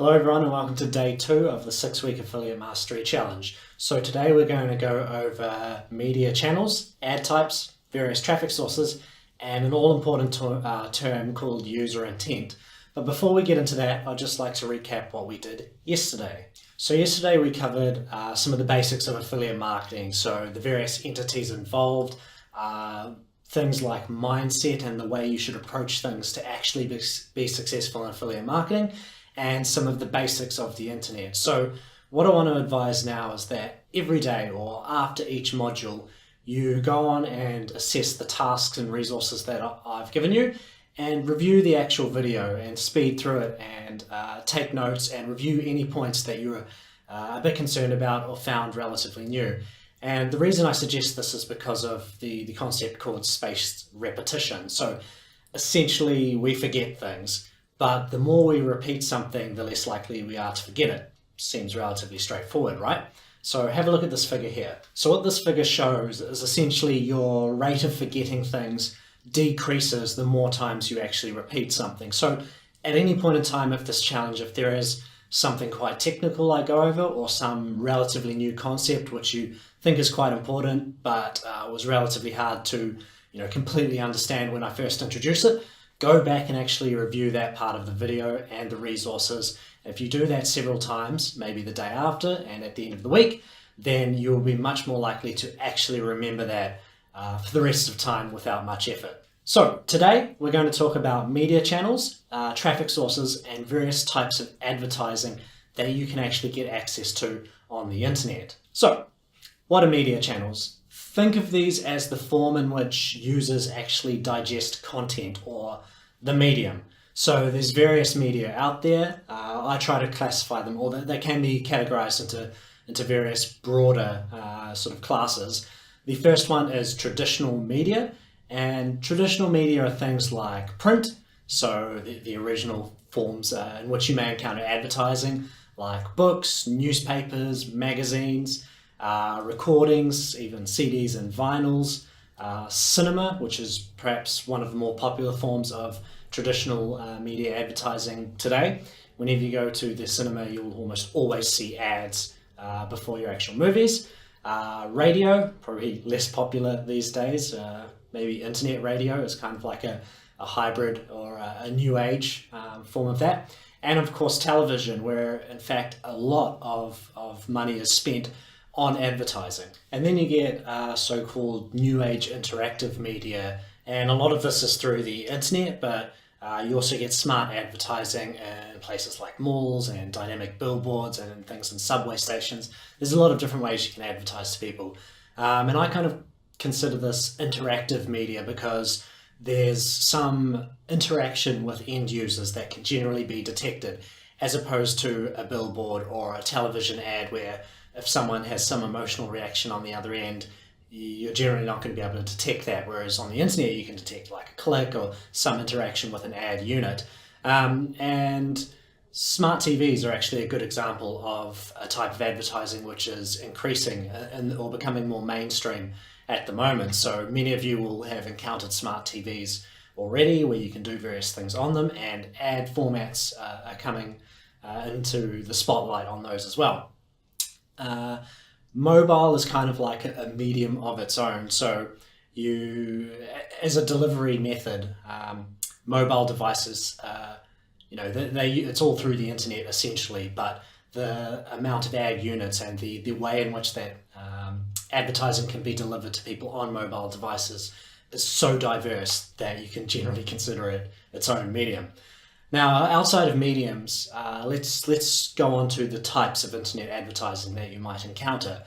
Hello everyone and welcome to day 2 of the 6-week Affiliate Mastery Challenge. So today we're going to go over media channels, ad types, various traffic sources, and an all-important term called user intent. But before we get into that, I'd just like to recap what we did yesterday. So yesterday we covered some of the basics of affiliate marketing, so the various entities involved, things like mindset and the way you should approach things to actually be successful in affiliate marketing, and some of the basics of the internet. So what I want to advise now is that every day or after each module, you go on and assess the tasks and resources that I've given you and review the actual video and speed through it and take notes and review any points that you're a bit concerned about or found relatively new. And the reason I suggest this is because of the concept called spaced repetition. So essentially we forget things, but the more we repeat something, the less likely we are to forget it. Seems relatively straightforward, right? So have a look at this figure here. So what this figure shows is essentially your rate of forgetting things decreases the more times you actually repeat something. So at any point in time of this challenge, if there is something quite technical I go over or some relatively new concept which you think is quite important but was relatively hard to completely understand when I first introduced it, go back and actually review that part of the video and the resources. If you do that several times, maybe the day after and at the end of the week, then you'll be much more likely to actually remember that for the rest of time without much effort. So today we're going to talk about media channels, traffic sources, and various types of advertising that you can actually get access to on the internet. So what are media channels? Think of these as the form in which users actually digest content or the medium. So there's various media out there. I try to classify them, or they can be categorized into various broader sort of classes. The first one is traditional media, and traditional media are things like print, so the original forms in which you may encounter advertising, like books, newspapers, magazines, recordings, even CDs and vinyls, cinema, which is perhaps one of the more popular forms of traditional media advertising today. Whenever you go to the cinema, you'll almost always see ads before your actual movies. Radio, probably less popular these days. Maybe internet radio is kind of like a hybrid or a new age form of that. And of course television, where in fact a lot of money is spent on advertising. And then you get so-called new age interactive media, and a lot of this is through the internet, but you also get smart advertising in places like malls and dynamic billboards and things in subway stations. There's a lot of different ways you can advertise to people. And I kind of consider this interactive media because there's some interaction with end users that can generally be detected, as opposed to a billboard or a television ad where if someone has some emotional reaction on the other end, you're generally not going to be able to detect that, whereas on the internet you can detect like a click or some interaction with an ad unit. And smart TVs are actually a good example of a type of advertising which is increasing or becoming more mainstream at the moment. So many of you will have encountered smart TVs already where you can do various things on them, and ad formats are coming into the spotlight on those as well. Mobile is kind of like a medium of its own. So you, as a delivery method, mobile devices, it's all through the internet essentially, but the amount of ad units and the way in which that advertising can be delivered to people on mobile devices is so diverse that you can generally consider it its own medium. Now, outside of mediums, let's go on to the types of internet advertising that you might encounter.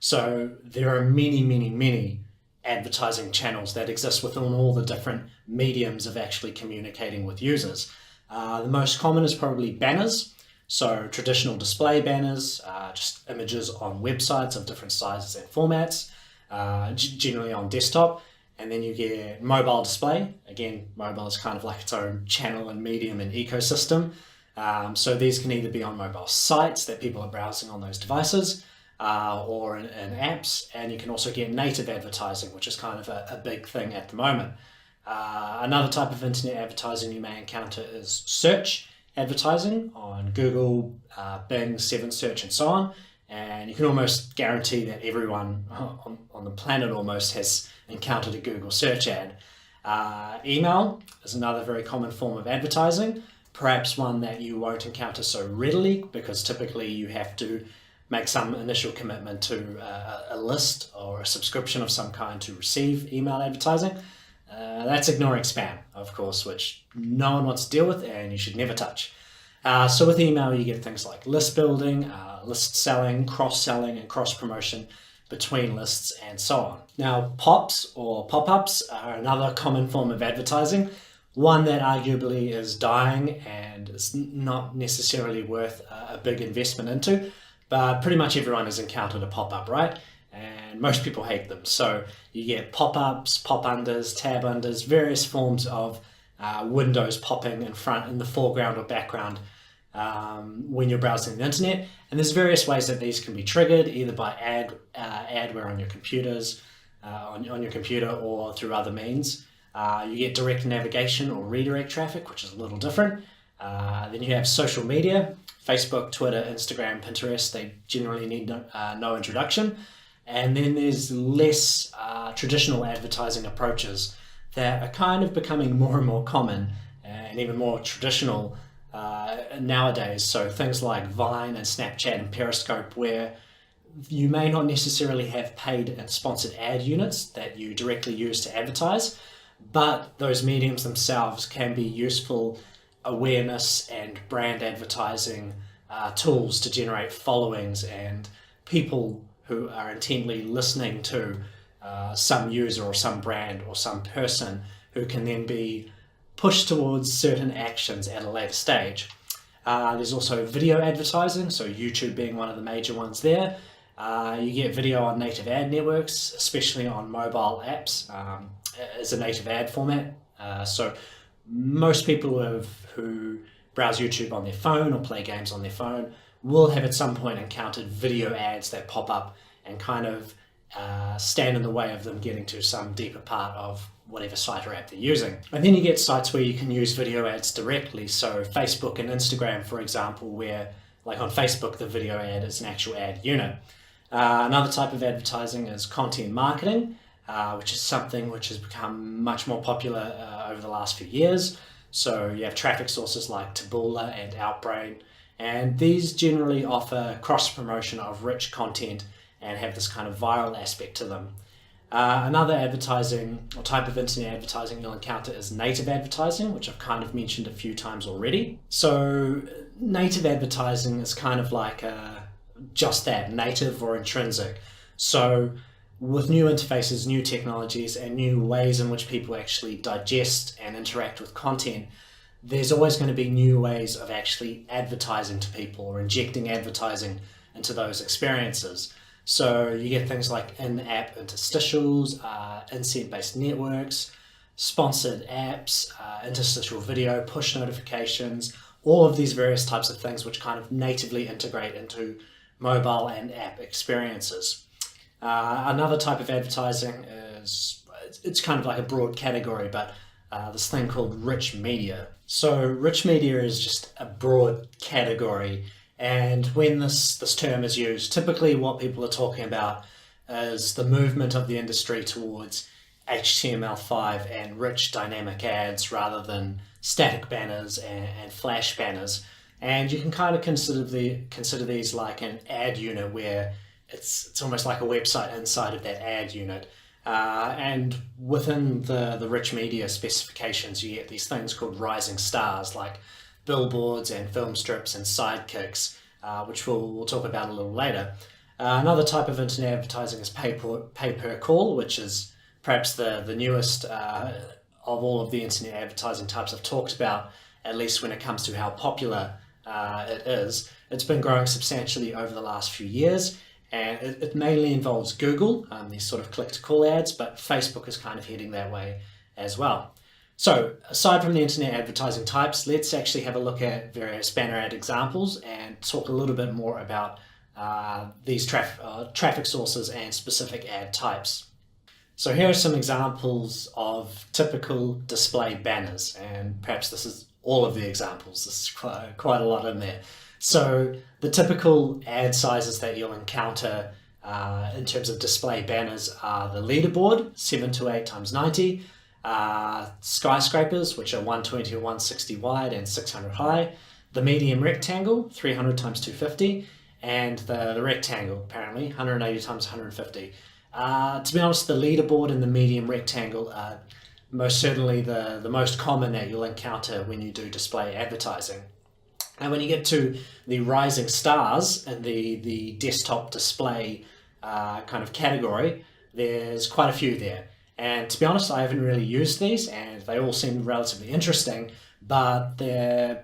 So there are many advertising channels that exist within all the different mediums of actually communicating with users. The most common is probably banners. So traditional display banners, just images on websites of different sizes and formats, generally on desktop. And then you get mobile display. Again, mobile is kind of like its own channel and medium and ecosystem. So these can either be on mobile sites that people are browsing on those devices, or in apps. And you can also get native advertising, which is kind of a big thing at the moment. Another type of internet advertising you may encounter is search. advertising on Google, Bing, Seven Search, and so on. And you can almost guarantee that everyone on the planet almost has encountered a Google search ad. Email is another very common form of advertising, perhaps one that you won't encounter so readily because typically you have to make some initial commitment to a list or a subscription of some kind to receive email advertising. That's ignoring spam, of course, which no one wants to deal with and you should never touch. So with email, you get things like list building, list selling, cross-selling, and cross-promotion between lists, and so on. Now, pops or pop-ups are another common form of advertising, one that arguably is dying and is not necessarily worth a big investment into, but pretty much everyone has encountered a pop-up, right? And most people hate them. So you get pop-ups, pop-unders, tab-unders, various forms of windows popping in the foreground or background when you're browsing the internet. And there's various ways that these can be triggered, either by adware on your computers, on your computer, or through other means. You get direct navigation or redirect traffic, which is a little different. Then you have social media, Facebook, Twitter, Instagram, Pinterest. They generally need no introduction. And then there's less traditional advertising approaches that are kind of becoming more and more common and even more traditional nowadays. So things like Vine and Snapchat and Periscope, where you may not necessarily have paid and sponsored ad units that you directly use to advertise, but those mediums themselves can be useful awareness and brand advertising tools to generate followings and people who are intently listening to some user or some brand or some person who can then be pushed towards certain actions at a later stage. There's also video advertising, so YouTube being one of the major ones there. You get video on native ad networks, especially on mobile apps as a native ad format. So most people who browse YouTube on their phone or play games on their phone will have at some point encountered video ads that pop up and kind of stand in the way of them getting to some deeper part of whatever site or app they're using. And then you get sites where you can use video ads directly. So Facebook and Instagram, for example, where like on Facebook, the video ad is an actual ad unit. Another type of advertising is content marketing, which is something which has become much more popular over the last few years. So you have traffic sources like Taboola and Outbrain, and these generally offer cross-promotion of rich content and have this kind of viral aspect to them. Another advertising or type of internet advertising you'll encounter is native advertising, which I've kind of mentioned a few times already. So native advertising is kind of like just that, native or intrinsic. So with new interfaces, new technologies, and new ways in which people actually digest and interact with content, there's always going to be new ways of actually advertising to people or injecting advertising into those experiences. So you get things like in-app interstitials, inset-based networks, sponsored apps, interstitial video, push notifications, all of these various types of things which kind of natively integrate into mobile and app experiences. Another type of advertising is, it's kind of like a broad category, but this thing called rich media. So rich media is just a broad category, and when this term is used, typically what people are talking about is the movement of the industry towards HTML5 and rich dynamic ads rather than static banners and flash banners. And you can kind of consider these like an ad unit where it's almost like a website inside of that ad unit. And within the rich media specifications, you get these things called rising stars, like billboards and film strips and sidekicks, which we'll talk about a little later. Another type of internet advertising is pay per call, which is perhaps the newest of all of the internet advertising types I've talked about, at least when it comes to how popular it is. It's been growing substantially over the last few years, and it mainly involves Google, these sort of click-to-call ads, but Facebook is kind of heading that way as well. So aside from the internet advertising types, let's actually have a look at various banner ad examples and talk a little bit more about these traffic sources and specific ad types. So here are some examples of typical display banners, and perhaps this is all of the examples. There's quite a lot in there. So the typical ad sizes that you'll encounter in terms of display banners are the leaderboard, 728 times 90, skyscrapers, which are 120 or 160 wide and 600 high, the medium rectangle, 300 times 250, and the rectangle, apparently, 180 times 150. To be honest, the leaderboard and the medium rectangle are most certainly the most common that you'll encounter when you do display advertising. And when you get to the rising stars and the desktop display kind of category, there's quite a few there. And to be honest, I haven't really used these, and they all seem relatively interesting, but they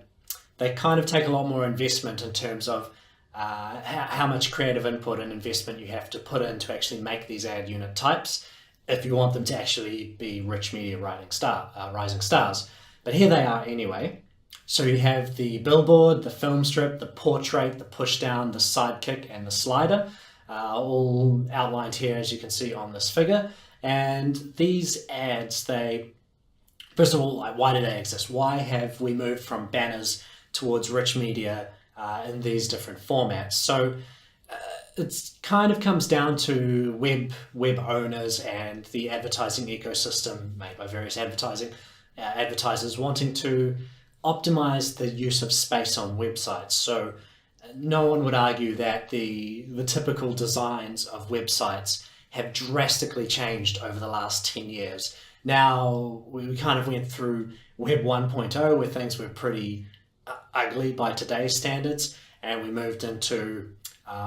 kind of take a lot more investment in terms of how much creative input and investment you have to put in to actually make these ad unit types if you want them to actually be rich media rising stars. But here they are anyway. So you have the billboard, the film strip, the portrait, the pushdown, the sidekick, and the slider, all outlined here as you can see on this figure. And these ads, first of all, why do they exist? Why have we moved from banners towards rich media in these different formats? So it kind of comes down to web owners and the advertising ecosystem made by various advertisers wanting to optimize the use of space on websites. So no one would argue that the typical designs of websites have drastically changed over the last 10 years. Now, we kind of went through Web 1.0 where things were pretty ugly by today's standards, and we moved into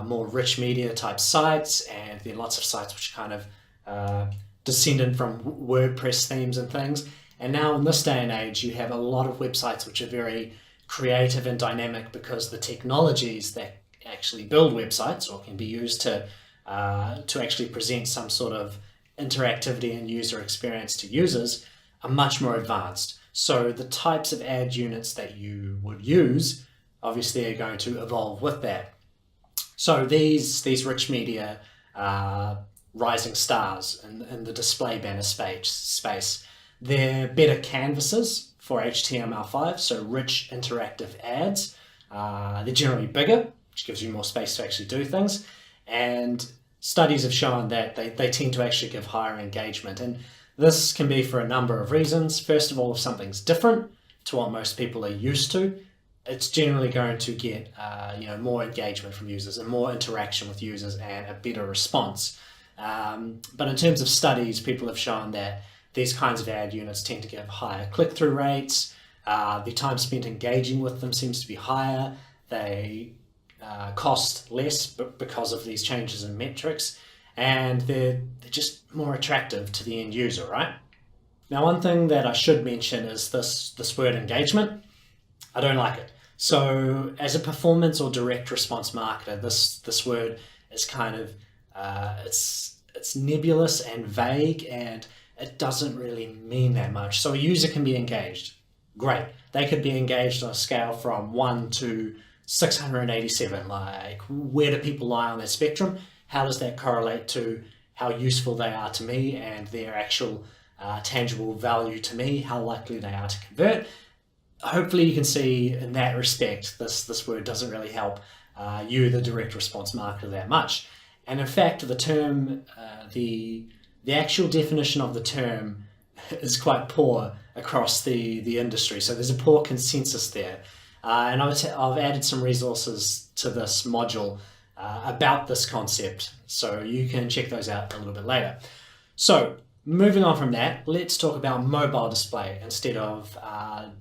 more rich media type sites, and then lots of sites which kind of descended from WordPress themes and things. And now in this day and age, you have a lot of websites which are very creative and dynamic because the technologies that actually build websites or can be used to actually present some sort of interactivity and user experience to users are much more advanced. So the types of ad units that you would use obviously are going to evolve with that. So these rich media rising stars in the display banner space, they're better canvases for HTML5, so rich interactive ads. They're generally bigger, which gives you more space to actually do things. And studies have shown that they tend to actually give higher engagement. And this can be for a number of reasons. First of all, if something's different to what most people are used to, it's generally going to get more engagement from users and more interaction with users and a better response. But in terms of studies, people have shown that these kinds of ad units tend to give higher click-through rates. The time spent engaging with them seems to be higher. They cost less because of these changes in metrics, and they're just more attractive to the end user, right? Now, one thing that I should mention is this word engagement. I don't like it. So as a performance or direct response marketer, this word is kind of, it's nebulous and vague, and it doesn't really mean that much. So a user can be engaged. Great. They could be engaged on a scale from 1 to 687. Like, where do people lie on that spectrum? How does that correlate to how useful they are to me and their actual tangible value to me, how likely they are to convert? Hopefully you can see in that respect, this word doesn't really help you, the direct response marketer, that much. And in fact, the term, the actual definition of the term is quite poor across the industry. So there's a poor consensus there. And I've added some resources to this module about this concept, so you can check those out a little bit later. So moving on from that, let's talk about mobile display instead of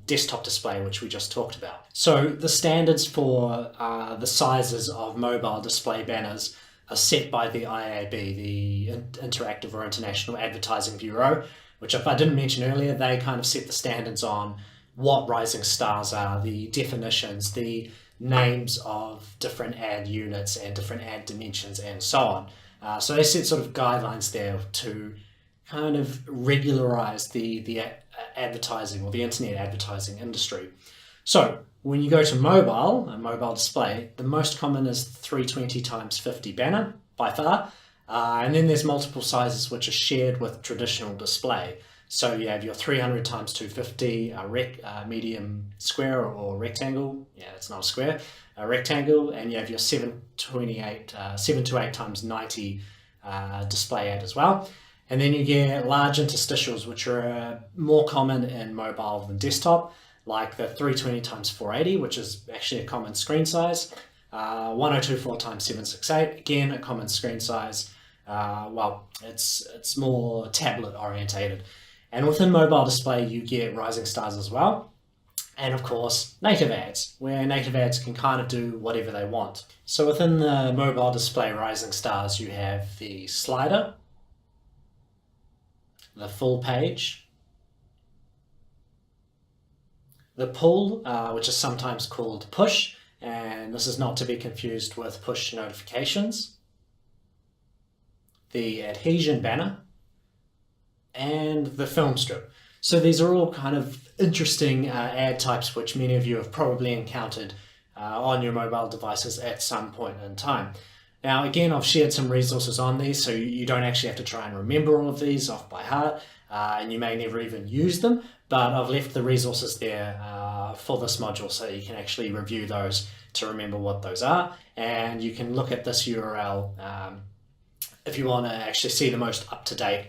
desktop display, which we just talked about. So the standards for the sizes of mobile display banners are set by the IAB, the Interactive or International Advertising Bureau, which, if I didn't mention earlier, they kind of set the standards on what rising stars are, the definitions, the names of different ad units and different ad dimensions and so on. So they set sort of guidelines there to kind of regularize the advertising or the internet advertising industry. So when you go to mobile, a mobile display, the most common is 320 times 50 banner by far. And then there's multiple sizes which are shared with traditional display. So you have your 300 times 250, medium square or rectangle. Yeah, it's not a square, a rectangle, and you have your 728 times 90 display ad as well. And then you get large interstitials, which are more common in mobile than desktop, like the 320 times 480, which is actually a common screen size. 1024 times 768, again a common screen size. Well, it's more tablet orientated. And within mobile display, you get rising stars as well. And of course, native ads, where native ads can kind of do whatever they want. So within the mobile display rising stars, you have the slider, the full page, the pull, which is sometimes called push, and this is not to be confused with push notifications, the adhesion banner, and the film strip. So these are all kind of interesting ad types which many of you have probably encountered on your mobile devices at some point in time. Now again, I've shared some resources on these, so you don't actually have to try and remember all of these off by heart, and you may never even use them, but I've left the resources there for this module so you can actually review those to remember what those are, and you can look at this URL if you want to actually see the most up-to-date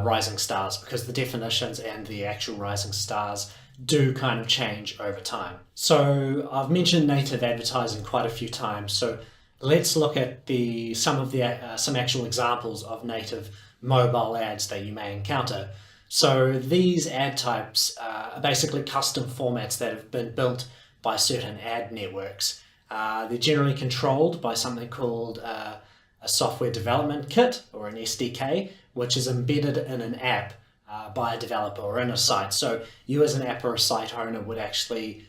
rising stars, because the definitions and the actual rising stars do kind of change over time. So I've mentioned native advertising quite a few times, so let's look at some actual examples of native mobile ads that you may encounter. So these ad types are basically custom formats that have been built by certain ad networks. They're generally controlled by something called a software development kit, or an SDK, which is embedded in an app by a developer or in a site. So you as an app or a site owner would actually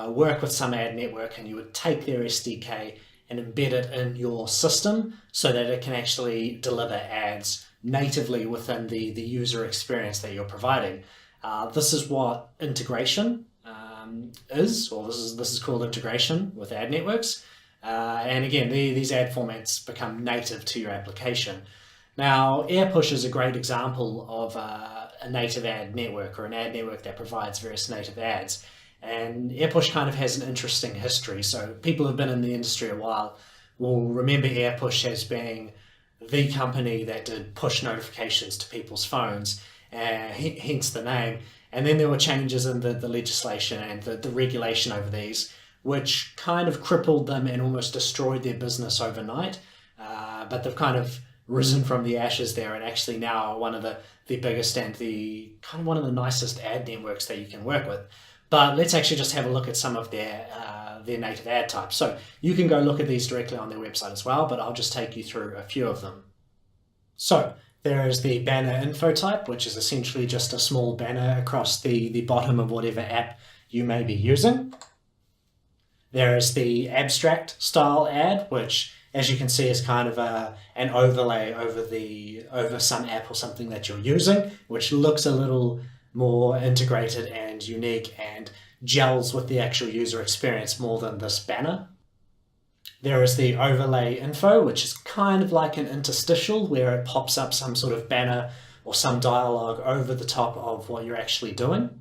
work with some ad network, and you would take their SDK and embed it in your system so that it can actually deliver ads natively within the user experience that you're providing. This is what integration is, or this is called integration with ad networks. And again, these ad formats become native to your application. Now, AirPush is a great example of a native ad network, or an ad network that provides various native ads. And AirPush kind of has an interesting history. So people who've been in the industry a while will remember AirPush as being the company that did push notifications to people's phones, hence the name. And then there were changes in the legislation and the regulation over these, which kind of crippled them and almost destroyed their business overnight. But they've kind of risen from the ashes there, and actually now are one of the biggest and the kind of one of the nicest ad networks that you can work with. But let's actually just have a look at some of their native ad types. So you can go look at these directly on their website as well, but I'll just take you through a few of them. So there is the banner info type, which is essentially just a small banner across the bottom of whatever app you may be using. There is the abstract style ad, which, as you can see, is kind of an overlay over some app or something that you're using, which looks a little more integrated and unique and gels with the actual user experience more than this banner. There is the overlay info, which is kind of like an interstitial where it pops up some sort of banner or some dialogue over the top of what you're actually doing.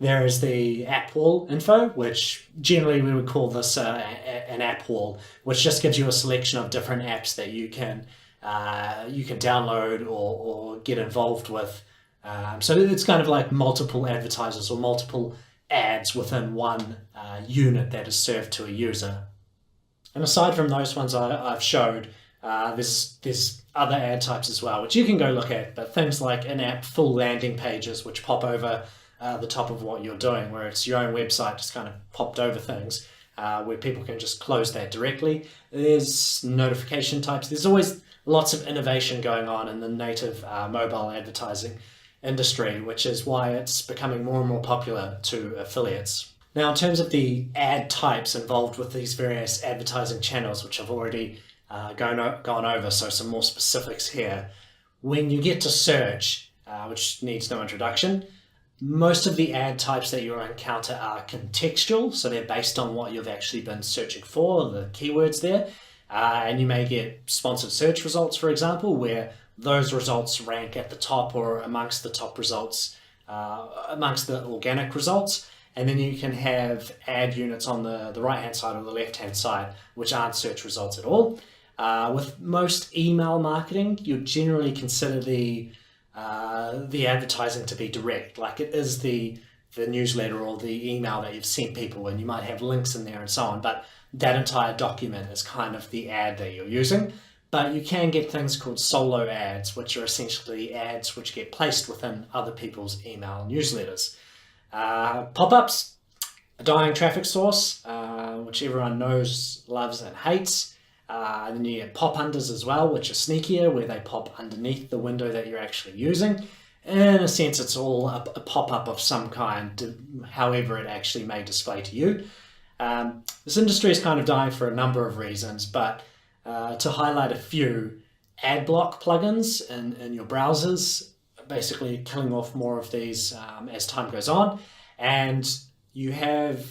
There is the app wall info, which generally we would call this an app wall, which just gives you a selection of different apps that you can download or get involved with. So it's kind of like multiple advertisers or multiple ads within one unit that is served to a user. And aside from those ones I've showed, there's other ad types as well, which you can go look at, but things like in-app full landing pages, which pop over the top of what you're doing, where it's your own website just kind of popped over things, where people can just close that directly. There's notification types. There's always lots of innovation going on in the native mobile advertising industry, which is why it's becoming more and more popular to affiliates. Now, in terms of the ad types involved with these various advertising channels, which I've already gone over, so some more specifics here. When you get to search, which needs no introduction, most of the ad types that you'll encounter are contextual, so they're based on what you've actually been searching for, the keywords there. And you may get sponsored search results, for example, where those results rank at the top or amongst the top results, amongst the organic results. And then you can have ad units on the right-hand side or the left-hand side, which aren't search results at all. With most email marketing, you generally consider the advertising to be direct, like it is the newsletter or the email that you've sent people, and you might have links in there and so on, but that entire document is kind of the ad that you're using. But you can get things called solo ads, which are essentially ads which get placed within other people's email newsletters. Pop-ups, a dying traffic source, which everyone knows, loves, and hates. Then you get pop-unders as well, which are sneakier, where they pop underneath the window that you're actually using. In a sense, it's all a pop-up of some kind, however it actually may display to you. This industry is kind of dying for a number of reasons, but to highlight a few, ad block plugins in your browsers, basically killing off more of these as time goes on. And you have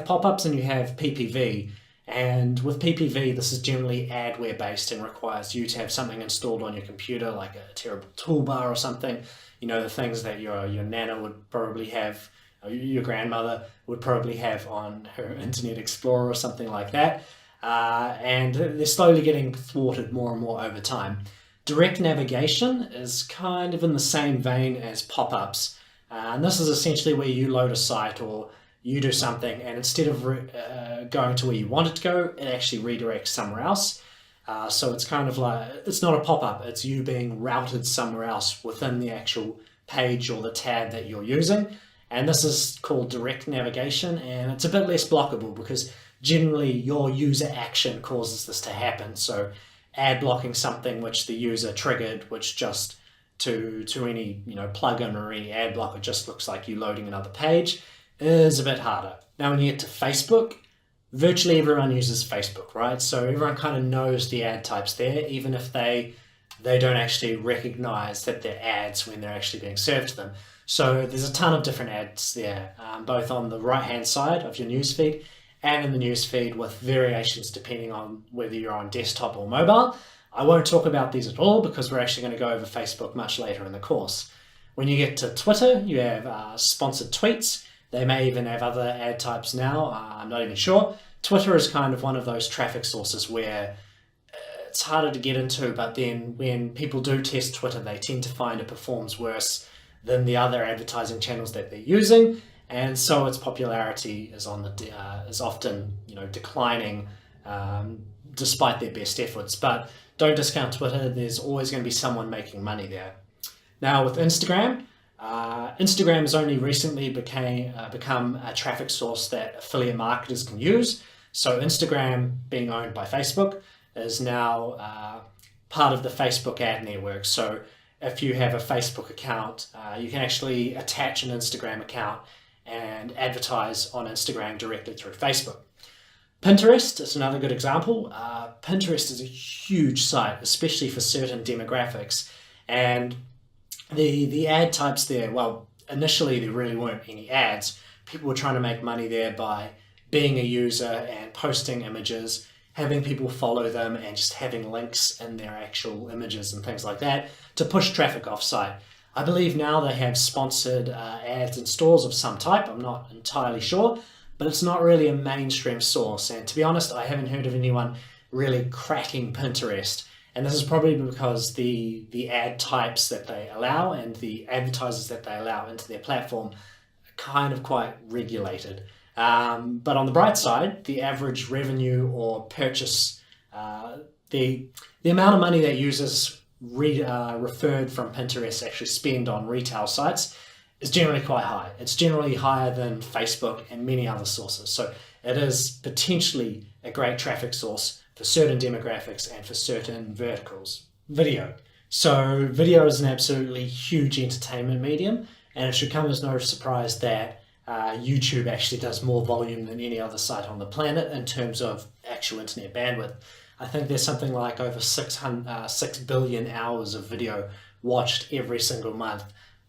pop-ups and you have PPV. And with PPV, this is generally adware based and requires you to have something installed on your computer, like a terrible toolbar or something. You know, the things that your nana would probably have, or your grandmother would probably have on her Internet Explorer or something like that. And they're slowly getting thwarted more and more over time. Direct navigation is kind of in the same vein as pop-ups. And this is essentially where you load a site or you do something, and instead of going to where you want it to go, it actually redirects somewhere else. So it's kind of like, it's not a pop-up, it's you being routed somewhere else within the actual page or the tab that you're using. And this is called direct navigation, and it's a bit less blockable because generally your user action causes this to happen. So ad blocking something which the user triggered, which just to any plugin or any ad blocker just looks like you loading another page, is a bit harder. Now when you get to Facebook, virtually everyone uses Facebook, right? So everyone kind of knows the ad types there, even if they don't actually recognize that they're ads when they're actually being served to them. So there's a ton of different ads there, both on the right-hand side of your newsfeed and in the newsfeed, with variations depending on whether you're on desktop or mobile. I won't talk about these at all because we're actually going to go over Facebook much later in the course. When you get to Twitter, you have sponsored tweets. They may even have other ad types now, I'm not even sure. Twitter is kind of one of those traffic sources where it's harder to get into, but then when people do test Twitter, they tend to find it performs worse than the other advertising channels that they're using, and so its popularity is often declining despite their best efforts. But don't discount Twitter. There's always going to be someone making money there. Now with Instagram, Instagram has only recently become a traffic source that affiliate marketers can use. So Instagram, being owned by Facebook, is now part of the Facebook ad network. So if you have a Facebook account, you can actually attach an Instagram account and advertise on Instagram directly through Facebook. Pinterest is another good example. Pinterest is a huge site, especially for certain demographics. And the ad types there, well, initially there really weren't any ads. People were trying to make money there by being a user and posting images, having people follow them, and just having links in their actual images and things like that to push traffic off site. I believe now they have sponsored ads in stores of some type. I'm not entirely sure, but it's not really a mainstream source. And to be honest, I haven't heard of anyone really cracking Pinterest. And this is probably because the ad types that they allow and the advertisers that they allow into their platform are kind of quite regulated. But on the bright side, the average revenue or purchase, the amount of money that users referred from Pinterest actually spend on retail sites is generally quite high. It's generally higher than Facebook and many other sources. So it is potentially a great traffic source for certain demographics and for certain verticals. Video. So video is an absolutely huge entertainment medium, and it should come as no surprise that YouTube actually does more volume than any other site on the planet in terms of actual internet bandwidth. I think there's something like over 6 billion hours of video watched every single month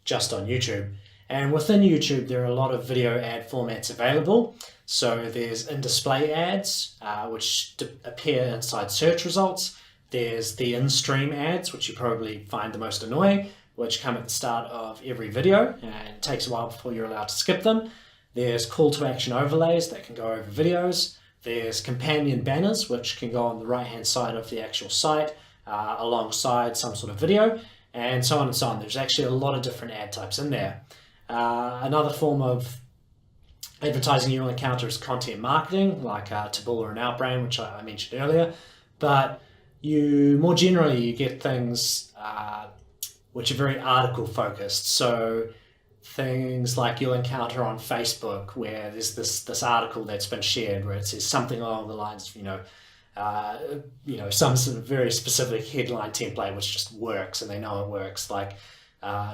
just on YouTube. And within YouTube, there are a lot of video ad formats available. So there's in-display ads, which appear inside search results. There's the in-stream ads, which you probably find the most annoying, which come at the start of every video, and it takes a while before you're allowed to skip them. There's call to action overlays that can go over videos. There's companion banners, which can go on the right-hand side of the actual site alongside some sort of video, and so on and so on. There's actually a lot of different ad types in there. Another form of advertising you'll encounter is content marketing, like Taboola and Outbrain, which I mentioned earlier. But more generally, you get things which are very article focused. So things like you'll encounter on Facebook, where there's this article that's been shared where it says something along the lines of, some sort of very specific headline template which just works, and they know it works. Like,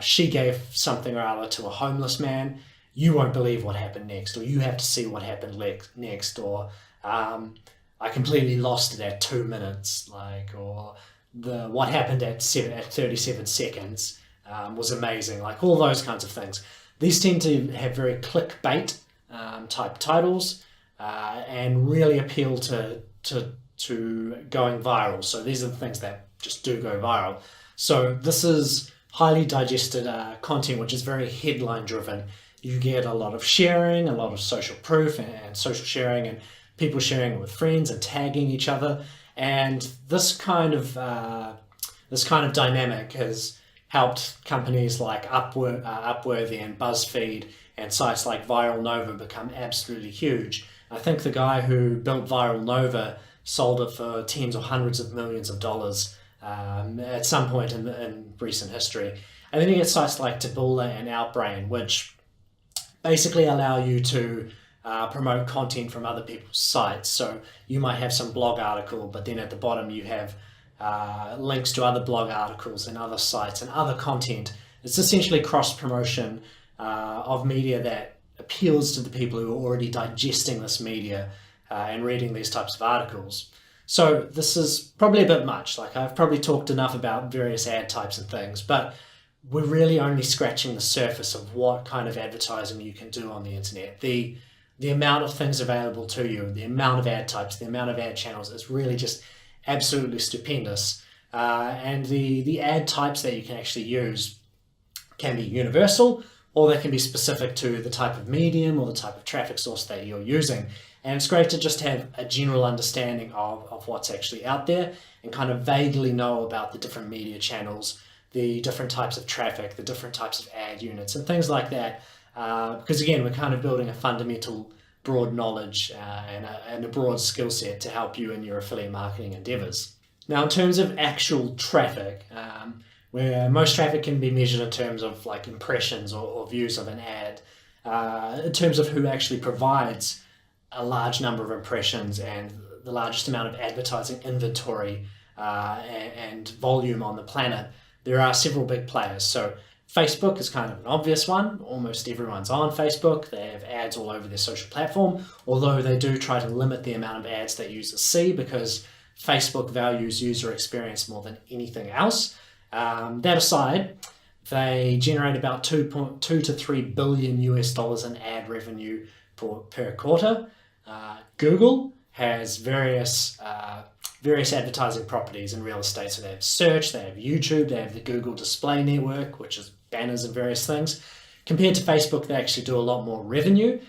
she gave something or other to a homeless man. You won't believe what happened next, or you have to see what happened next, or I completely lost it at 2 minutes, or what happened at 37 seconds was amazing, like all those kinds of things. These tend to have very clickbait type titles and really appeal to going viral. So these are the things that just do go viral. So this is highly digested content which is very headline driven. You get a lot of sharing, a lot of social proof and social sharing, and people sharing it with friends and tagging each other. And this kind of dynamic has helped companies like Upworthy and BuzzFeed and sites like Viral Nova become absolutely huge. I think the guy who built Viral Nova sold it for tens or hundreds of millions of dollars at some point in recent history. And then you get sites like Taboola and Outbrain, which basically allow you to promote content from other people's sites. So you might have some blog article, but then at the bottom you have links to other blog articles and other sites and other content. It's essentially cross-promotion of media that appeals to the people who are already digesting this media and reading these types of articles. So this is probably a bit much. Like, I've probably talked enough about various ad types and things, but we're really only scratching the surface of what kind of advertising you can do on the internet. The amount of things available to you, the amount of ad types, the amount of ad channels is really just absolutely stupendous. And the ad types that you can actually use can be universal, or they can be specific to the type of medium or the type of traffic source that you're using. And it's great to just have a general understanding of what's actually out there and kind of vaguely know about the different media channels, the different types of traffic, the different types of ad units and things like that. Because again, we're kind of building a fundamental broad knowledge and a broad skill set to help you in your affiliate marketing endeavors. Now, in terms of actual traffic, where most traffic can be measured in terms of like impressions or views of an ad, in terms of who actually provides a large number of impressions and the largest amount of advertising inventory and volume on the planet, there are several big players. So Facebook is kind of an obvious one. Almost everyone's on Facebook. They have ads all over their social platform, although they do try to limit the amount of ads that users see because Facebook values user experience more than anything else. That aside, they generate about 2 to 3 billion US dollars in ad revenue per quarter. Google has various advertising properties in real estate. So they have search, they have YouTube, they have the Google Display Network, which is banners and various things. Compared to Facebook, they actually do a lot more revenue.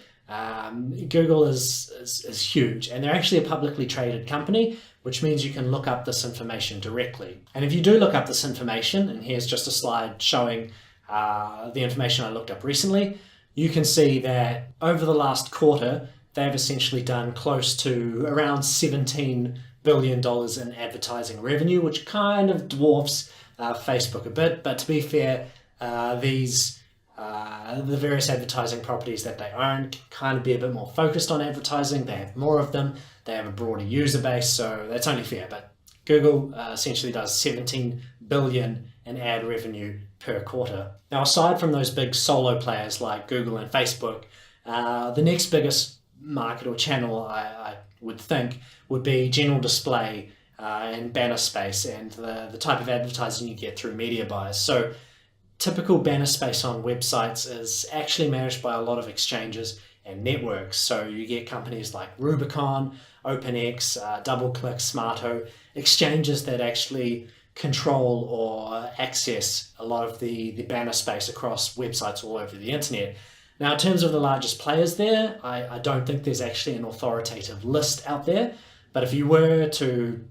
Google is huge, and they're actually a publicly traded company, which means you can look up this information directly. And if you do look up this information, and here's just a slide showing the information I looked up recently, you can see that over the last quarter, they've essentially done close to around $17 billion in advertising revenue, which kind of dwarfs Facebook a bit. But to be fair, the various advertising properties that they own can kind of be a bit more focused on advertising. They have more of them. They have a broader user base, so that's only fair. But Google essentially does 17 billion in ad revenue per quarter. Now, aside from those big solo players like Google and Facebook, the next biggest market or channel I would think would be general display and banner space and the type of advertising you get through media buyers. So typical banner space on websites is actually managed by a lot of exchanges and networks. So you get companies like Rubicon, OpenX, DoubleClick, Smarto, exchanges that actually control or access a lot of the banner space across websites all over the internet. Now, in terms of the largest players there, I don't think there's actually an authoritative list out there, but if you were to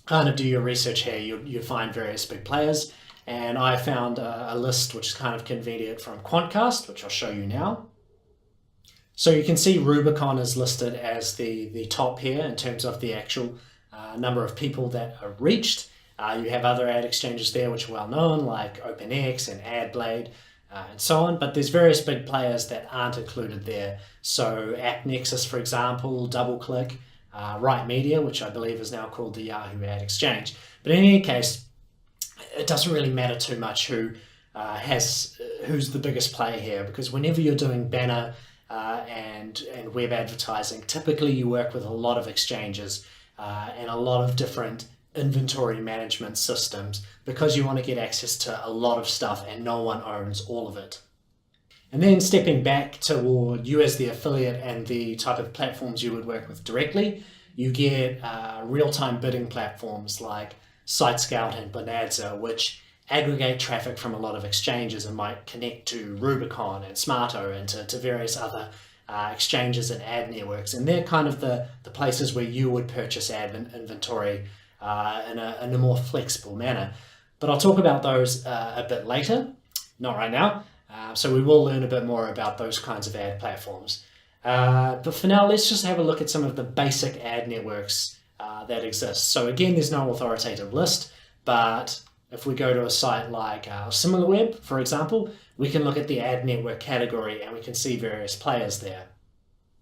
kind of do your research here, you'd find various big players, and I found a list which is kind of convenient from Quantcast, which I'll show you now. So you can see Rubicon is listed as the top here in terms of the actual number of people that are reached. You have other ad exchanges there which are well known, like OpenX and AdBlade, and so on, but there's various big players that aren't included there. So AppNexus, for example, DoubleClick, Right Media, which I believe is now called the Yahoo Ad Exchange. But in any case, it doesn't really matter too much who's the biggest player here, because whenever you're doing banner and web advertising, typically you work with a lot of exchanges and a lot of different inventory management systems, because you want to get access to a lot of stuff and no one owns all of it. And then stepping back toward you as the affiliate and the type of platforms you would work with directly, you get real-time bidding platforms like SiteScout and Bonanza, which aggregate traffic from a lot of exchanges and might connect to Rubicon and Smarto and to various other exchanges and ad networks. And they're kind of the places where you would purchase ad inventory in a more flexible manner. But I'll talk about those a bit later, not right now. So we will learn a bit more about those kinds of ad platforms. But for now, let's just have a look at some of the basic ad networks that exist. So again, there's no authoritative list, but if we go to a site like SimilarWeb, for example, we can look at the ad network category and we can see various players there.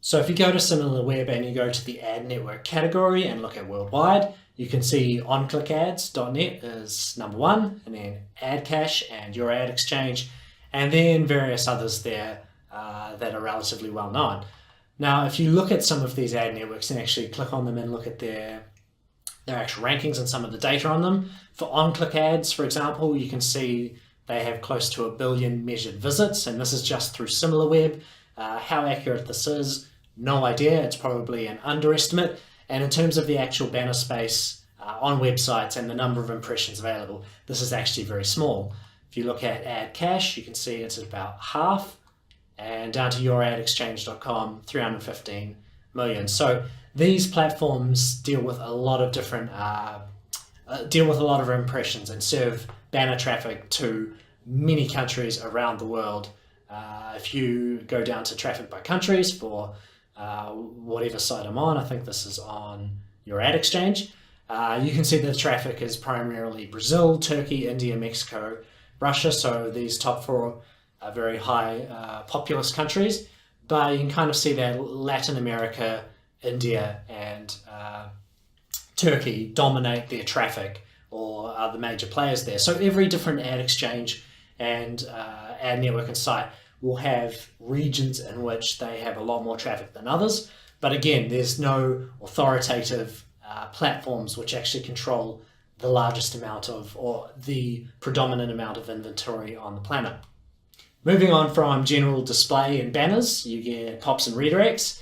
So if you go to SimilarWeb and you go to the ad network category and look at worldwide, you can see OnClickAds.net is number one, and then AdCash and Your Ad Exchange, and then various others there that are relatively well known. Now, if you look at some of these ad networks and actually click on them and look at their actual rankings and some of the data on them, for OnClickAds, for example, you can see they have close to 1 billion measured visits, and this is just through SimilarWeb. How accurate this is, no idea. It's probably an underestimate. And in terms of the actual banner space on websites and the number of impressions available, this is actually very small. If you look at AdCash, you can see it's at about half, and down to YourAdExchange.com, 315 million. So these platforms deal with a lot of different, impressions and serve banner traffic to many countries around the world. If you go down to traffic by countries for whatever site I'm on, I think this is on Your Ad Exchange, you can see the traffic is primarily Brazil, Turkey, India, Mexico, Russia. So these top four are very high populous countries, but you can kind of see that Latin America, India, and Turkey dominate their traffic or are the major players there. So every different ad exchange and ad network and site will have regions in which they have a lot more traffic than others. But again, there's no authoritative platforms which actually control the largest amount of, or the predominant amount of inventory on the planet. Moving on from general display and banners, you get POPs and redirects.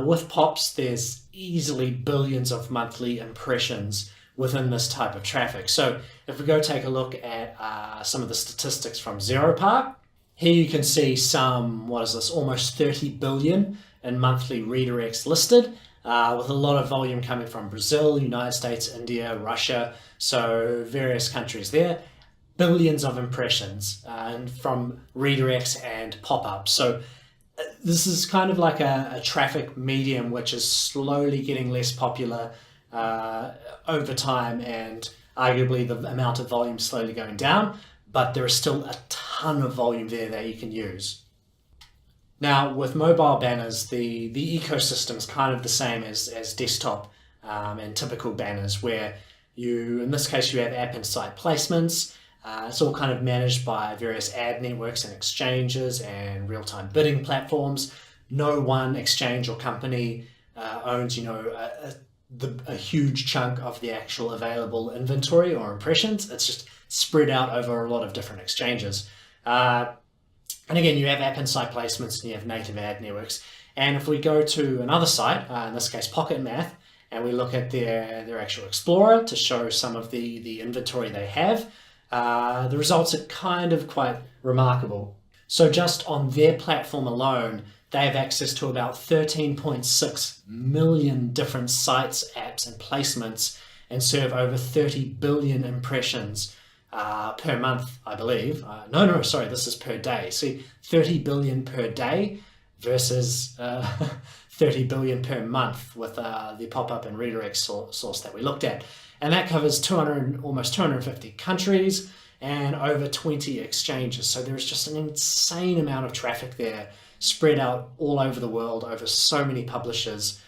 With POPs, there's easily billions of monthly impressions within this type of traffic. So if we go take a look at some of the statistics from ZeroPark, here you can see almost 30 billion in monthly redirects listed, with a lot of volume coming from Brazil, United States, India, Russia, so various countries there. Billions of impressions from redirects and pop-ups. So this is kind of like a traffic medium which is slowly getting less popular over time, and arguably the amount of volume slowly going down, but there is still a ton of volume there that you can use. Now, with mobile banners, the ecosystem is kind of the same as desktop and typical banners, where in this case, you have app and site placements. It's all kind of managed by various ad networks and exchanges and real-time bidding platforms. No one exchange or company owns, a huge chunk of the actual available inventory or impressions. It's just spread out over a lot of different exchanges. And again, you have app and site placements and you have native ad networks. And if we go to another site, in this case Pocket Math, and we look at their actual Explorer to show some of the inventory they have, the results are kind of quite remarkable. So just on their platform alone, they have access to about 13.6 million different sites, apps, and placements, and serve over 30 billion impressions per month, I believe. Sorry, this is per day. See, 30 billion per day versus 30 billion per month with the pop-up and redirect source that we looked at. And that covers almost 250 countries and over 20 exchanges. So there's just an insane amount of traffic there, spread out all over the world, over so many publishers.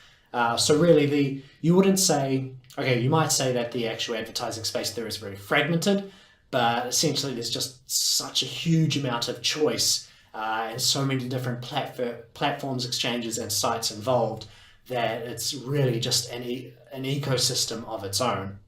So really, you wouldn't say, okay, you might say that the actual advertising space there is very fragmented, but essentially there's just such a huge amount of choice and so many different platforms, exchanges, and sites involved that it's really just an ecosystem of its own.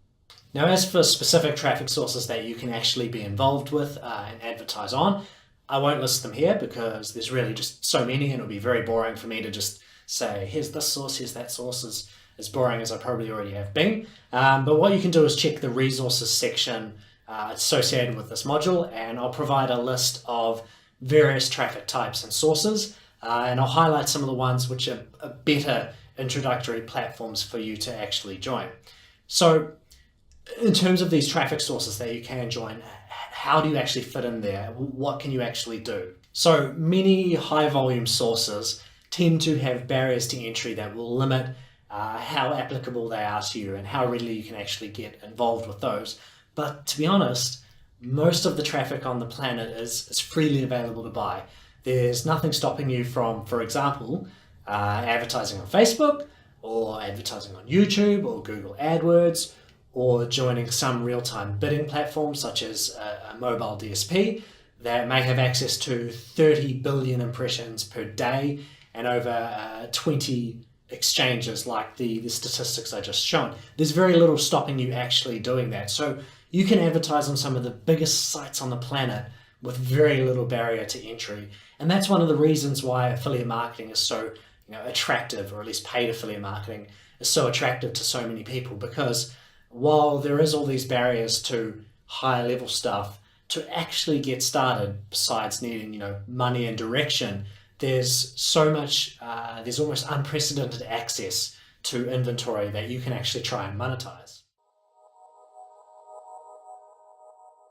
Now, as for specific traffic sources that you can actually be involved with and advertise on, I won't list them here because there's really just so many and it'll be very boring for me to just say, here's this source, here's that source, as boring as I probably already have been. But what you can do is check the resources section associated with this module, and I'll provide a list of various traffic types and sources, and I'll highlight some of the ones which are better introductory platforms for you to actually join. So in terms of these traffic sources that you can join, how do you actually fit in there? What can you actually do? So many high volume sources tend to have barriers to entry that will limit how applicable they are to you and how readily you can actually get involved with those. But to be honest, most of the traffic on the planet is freely available to buy. There's nothing stopping you from, for example, advertising on Facebook or advertising on YouTube or Google AdWords, or joining some real-time bidding platforms such as a mobile DSP that may have access to 30 billion impressions per day and over 20 exchanges like the statistics I just shown. There's very little stopping you actually doing that. So you can advertise on some of the biggest sites on the planet with very little barrier to entry. And that's one of the reasons why affiliate marketing is so attractive, or at least paid affiliate marketing is so attractive to so many people, because while there is all these barriers to higher level stuff, to actually get started, besides needing money and direction, there's so much, there's almost unprecedented access to inventory that you can actually try and monetize.